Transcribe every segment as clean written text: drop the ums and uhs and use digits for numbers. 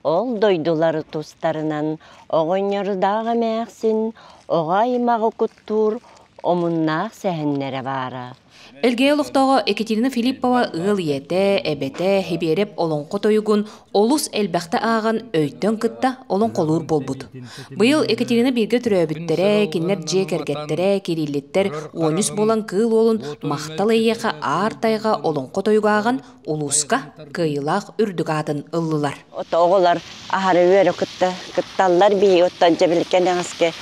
ол дойдулары тустарынан оғынярыдағы мәқсін, оғаймағы күттур, омуннақ сәхіннері бары. Элге олықтағы Екатерина Филиппова ыл ете, әбете, хебереп олонқы тойығын олус әлбәқті ағын өйттен кытта олон қолуыр болбуд. Бұйыл Екатерина бірге түрөбіттері, кеннер жек әргеттері, керейлеттер, 13 болан кыл олын мақтал eyеқа артайға олонқы тойығы ағын олуска кыйлақ үрдік атын ыллылар. Оғылар ағары өрі кытталар бей оттан жабілкен аңызке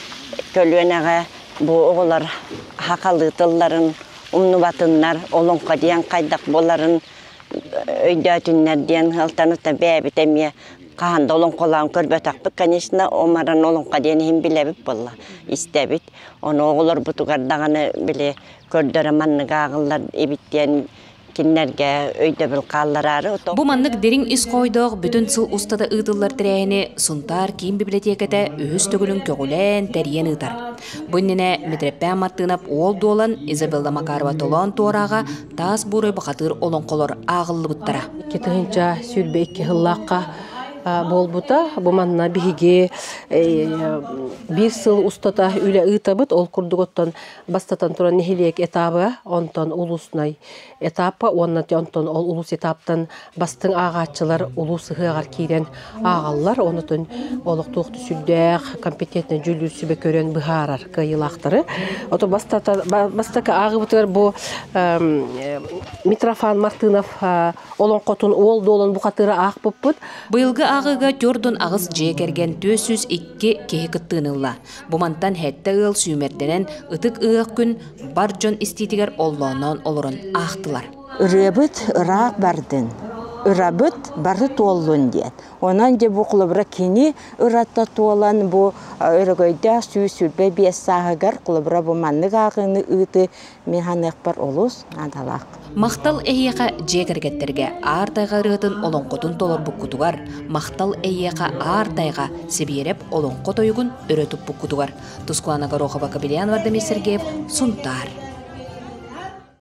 көлуенеға бұл оғылар хақалытыларын умну батыннар, олонқа дейін қайдақ боларын өйдәтіннер дейін ғалтаныта бәбіт әмия қағанда олонқолағын көрбәтақпы, конечно, омаран олонқа дейін хем біләбіп болла, істәбіт. Оны оғылар бұтығардағаны біле көрдірі манныға ағылар ебіттен киннерге өйдө бил қалларары. Бу маннык дерин ис койдоq бүтүн сыл устада ыдыллар тирәһине сунтар кийим библиотекада өз төгүлүн көгүлен тәриен ыдар. Буннене метреппә маттынап ол долан Изабелла Макарова толон туорага тас буры бахатыр олонқолор агыллы буттара. Кетинча сүлбе 2 хыллакка болбута, бу манна биге бир сыл устата үле ытабыт, ол курдуготтон бастатан туран нехилек этабы, онтон улуснай этапы, онтон ол улус этаптан бастың агачылар улус ыгар кирен агаллар, онтон олуктукту сүлдәк компетентный жүлүр сүбе көрөн быгарар кыйлактары. Ото бастака агыбытыр бу Митрофан Мартынов олонкотун ол долон бухатыры ак буппут. Быйылгы агыга төрдөн агыс жекерген 402 кеһи кыттыынылла. Бумантан хетте ыл сүймерденен ытык ыгак күн бар жон иститигер оллонон олорун ахтылар. Үребіт ырақ бардын. Үрабыт барды туоллун дейт. Онан же бу кулыбыра кини ыратта туолан бу өрөгөйдө сүйсүлбе бес сагыгар кулыбыра бу маннык агыны ыты механик бар олус адалак. Мақтал эйеқа жекергеттерге артайға рыгытын олонқотун толор буккутугар, мақтал эйеқа артайға себереп олонқот ойығын өрөтіп буккутугар. Тускуана Горохова, Кабелиян Вардамир Сергеев, Сунтар.